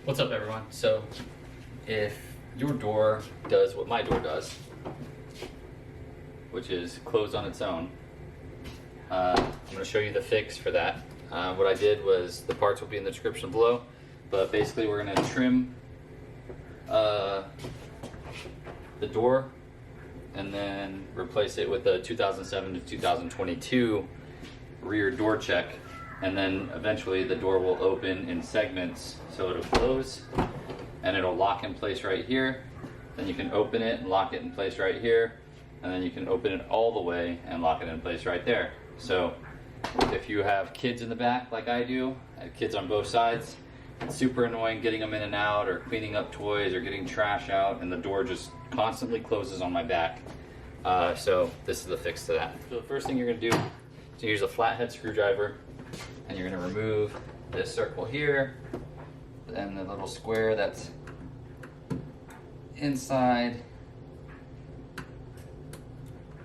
What's up, everyone? So if your door does what my door does, which is close on its own, I'm going to show you the fix for that. What I did was, the parts will be in the description below, but basically we're going to trim the door and then replace it with a 2007 to 2022 rear door check. And then eventually the door will open in segments, so it'll close and it'll lock in place right here. Then you can open it and lock it in place right here, and then you can open it all the way and lock it in place right there. So if you have kids in the back like I do, I have kids on both sides, it's super annoying getting them in and out or cleaning up toys or getting trash out, and the door just constantly closes on my back. So this is the fix to that. So the first thing you're going to do is use a flathead screwdriver, and you're going to remove this circle here and the little square that's inside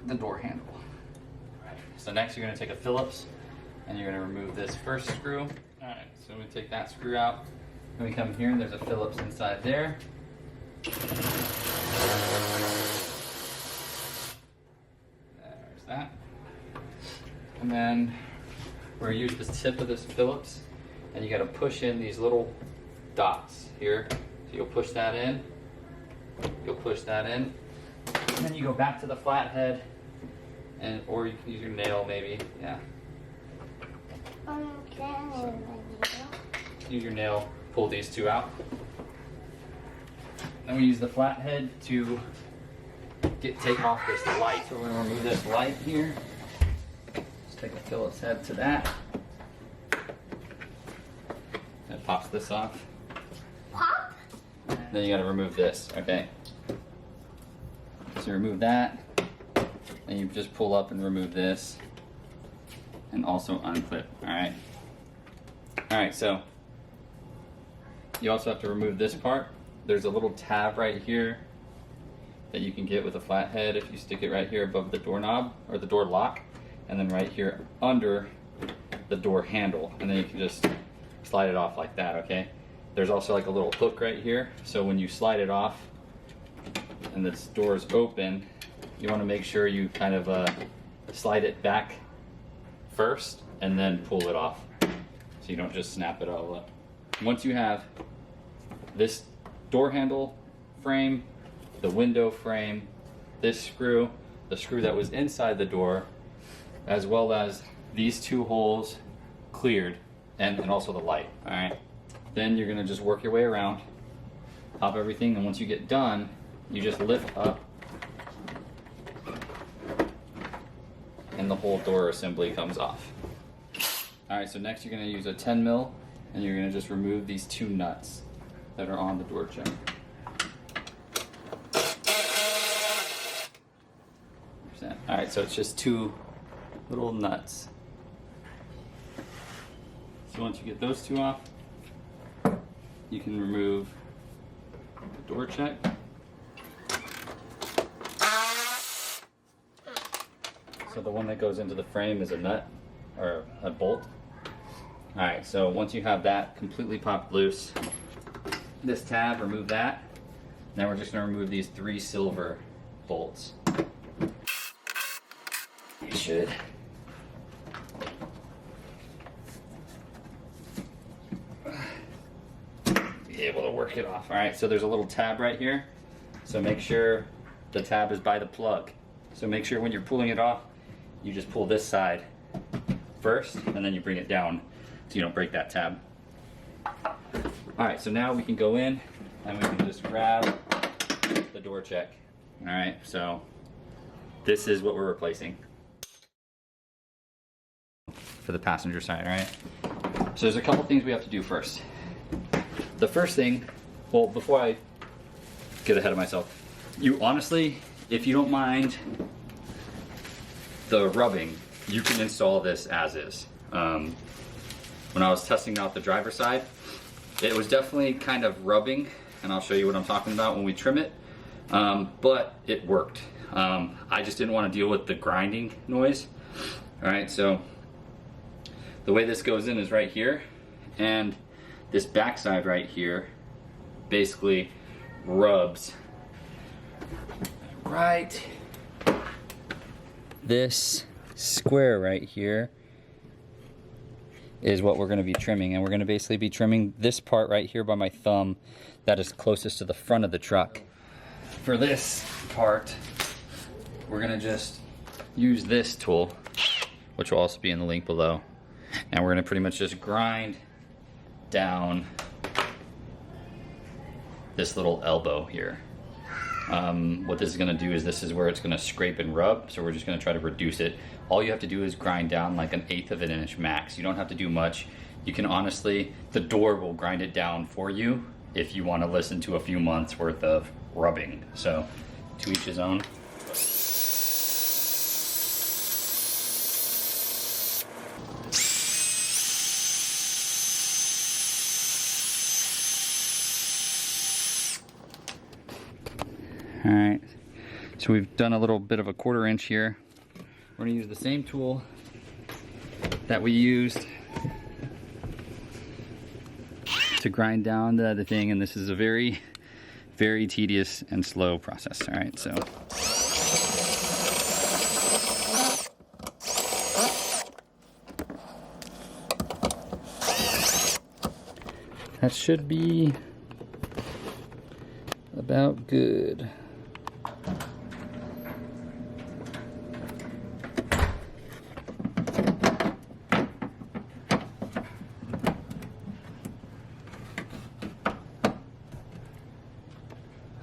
the door handle. So next you're going to take a Phillips and you're going to remove this first screw. Alright, so we take that screw out, then we come here and there's a Phillips inside there. There's that. And then we're going to use the tip of this Phillips, and you got to push in these little dots here. So you'll push that in, you'll push that in, and then you go back to the flathead, and or you can use your nail maybe, yeah. So, use your nail, pull these two out. Then we use the flathead to take off this light. So we're going to remove this light here. Take a Phillips head to that. It pops this off. Pop? Then you gotta remove this, okay? So remove that, and you just pull up and remove this, and also unclip, alright? Alright, so you also have to remove this part. There's a little tab right here that you can get with a flathead if you stick it right here above the doorknob, or the door lock. And then right here under the door handle, and then you can just slide it off like that, okay? There's also like a little hook right here, so when you slide it off and this door is open, you want to make sure you kind of slide it back first and then pull it off, so you don't just snap it all up. Once you have this door handle frame, the window frame, this screw, the screw that was inside the door, as well as these two holes cleared, and also the light, all right? Then you're gonna just work your way around, pop everything, and once you get done, you just lift up, and the whole door assembly comes off. All right, so next you're gonna use a 10 mil, and you're gonna just remove these two nuts that are on the door check. All right, so it's just two little nuts. So once you get those two off, you can remove the door check. So the one that goes into the frame is a nut, or a bolt. Alright, so once you have that completely popped loose, this tab, remove that. Now we're just going to remove these 3 silver bolts. You should be able to work it off. Alright, so there's a little tab right here. So make sure the tab is by the plug. So make sure when you're pulling it off, you just pull this side first, and then you bring it down so you don't break that tab. Alright, so now we can go in and we can just grab the door check. Alright, so this is what we're replacing for the passenger side, alright? So there's a couple things we have to do first. The first thing, well, before I get ahead of myself, you honestly, if you don't mind the rubbing, you can install this as is. When I was testing out the driver's side, it was definitely kind of rubbing, and I'll show you what I'm talking about when we trim it, but it worked. I just didn't want to deal with the grinding noise. All right, so the way this goes in is right here, and this backside right here basically rubs right this square right here is what we're going to be trimming, and we're going to basically be trimming this part right here by my thumb that is closest to the front of the truck. For this part, we're going to just use this tool, which will also be in the link below, and we're going to pretty much just grind down this little elbow here. What this is going to do is this is where it's going to scrape and rub, so we're just going to try to reduce it. All you have to do is grind down like 1/8 of an inch max. You don't have to do much. You can honestly, the door will grind it down for you if you want to listen to a few months worth of rubbing. So to each his own. All right, so we've done a little bit of a 1/4 inch here. We're gonna use the same tool that we used to grind down the other thing, and this is a very, very tedious and slow process. All right, so. That should be about good.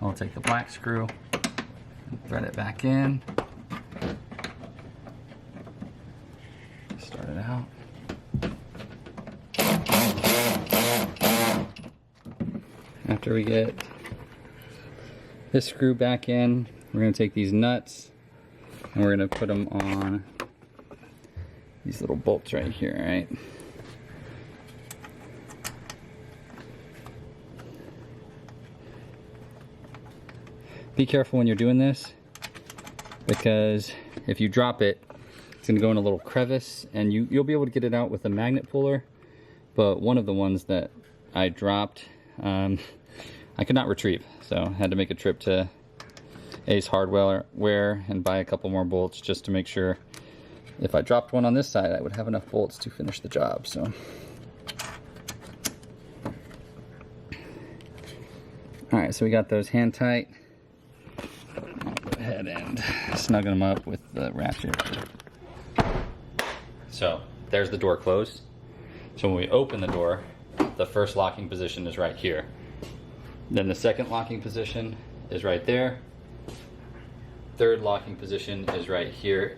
I'll take the black screw and thread it back in. Start it out. After we get this screw back in, we're going to take these nuts and we're going to put them on these little bolts right here, right? Be careful when you're doing this, because if you drop it, it's going to go in a little crevice, and you'll be able to get it out with a magnet puller. But one of the ones that I dropped, I could not retrieve, so I had to make a trip to Ace Hardware and buy a couple more bolts just to make sure if I dropped one on this side, I would have enough bolts to finish the job. So, all right, so we got those hand tight. Go ahead and snug them up with the ratchet. So there's the door closed. So when we open the door, the first locking position is right here. Then the second locking position is right there. Third locking position is right here,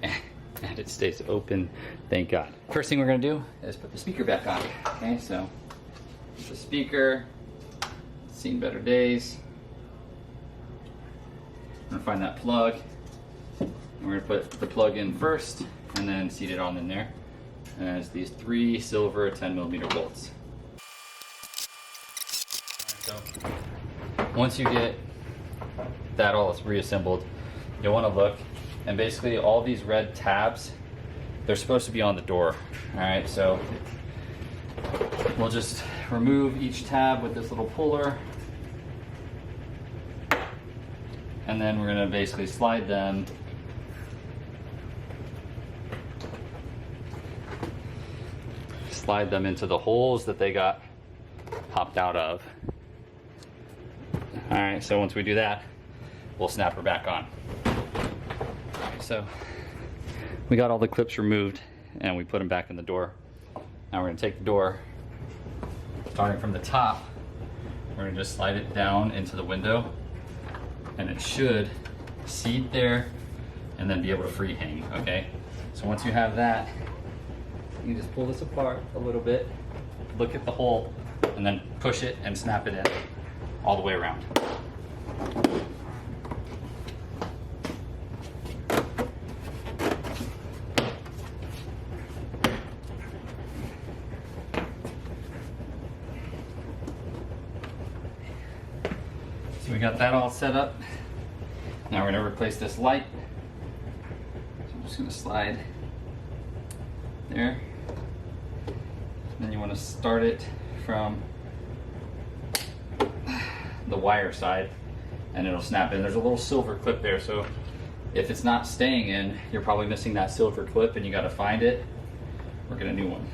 and it stays open, thank God. First thing we're gonna do is put the speaker back on. Okay, so the speaker, seen better days. I'm gonna find that plug. And we're gonna put the plug in first and then seat it on in there. And it's these 3 silver 10mm bolts. So once you get that all reassembled, you'll want to look, and basically all these red tabs, they're supposed to be on the door. All right, so we'll just remove each tab with this little puller, and then we're going to basically slide them into the holes that they got popped out of. All right, so once we do that, we'll snap her back on. So we got all the clips removed and we put them back in the door. Now we're gonna take the door, starting from the top, we're gonna just slide it down into the window, and it should seat there and then be able to free hang, okay? So once you have that, you just pull this apart a little bit, look at the hole, and then push it and snap it in all the way around. So we got that all set up. Now we're going to replace this light. So I'm just going to slide there. Then you want to start it from the wire side and it'll snap in. There's a little silver clip there, so if it's not staying in, you're probably missing that silver clip and you got to find it or get a new one.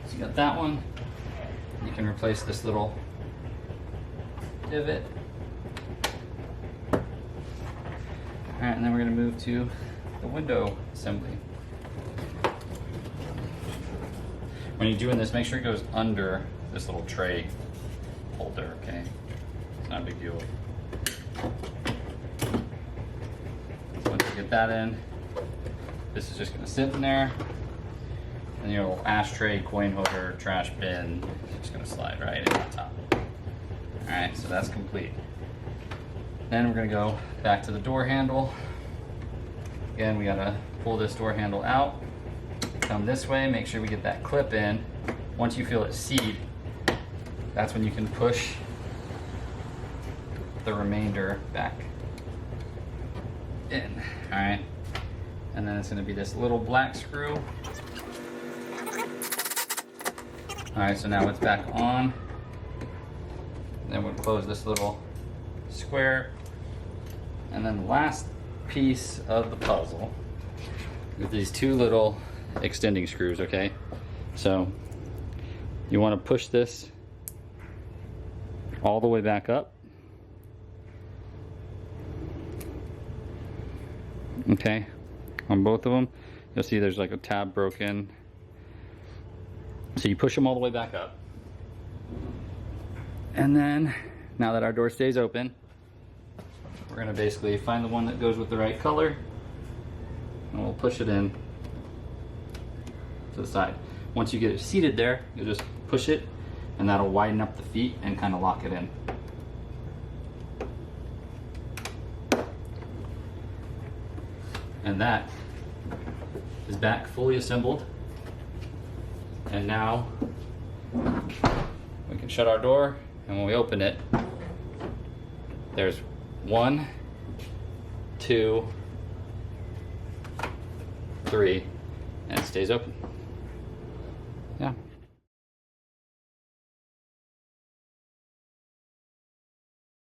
So you got that one. You can replace this little divot. All right, and then we're going to move to the window assembly. When you're doing this, make sure it goes under this little tray holder, okay? It's not a big deal. Once you get that in, this is just going to sit in there. And your little ashtray, coin holder, trash bin is just going to slide right in the top. All right, so that's complete. Then we're going to go back to the door handle. Again, we got to pull this door handle out. Come this way, make sure we get that clip in. Once you feel it seat, that's when you can push the remainder back in. All right, and then it's going to be this little black screw. All right, so now it's back on. Then we'll close this little square. And then the last piece of the puzzle is these two little extending screws, okay? So you want to push this all the way back up. Okay, on both of them. You'll see there's like a tab broken. So you push them all the way back up. And then, now that our door stays open, we're gonna basically find the one that goes with the right color, and we'll push it in to the side. Once you get it seated there, you'll just push it, and that'll widen up the feet and kind of lock it in. And that is back fully assembled. And now we can shut our door, and when we open it, there's 1, 2, 3, and it stays open.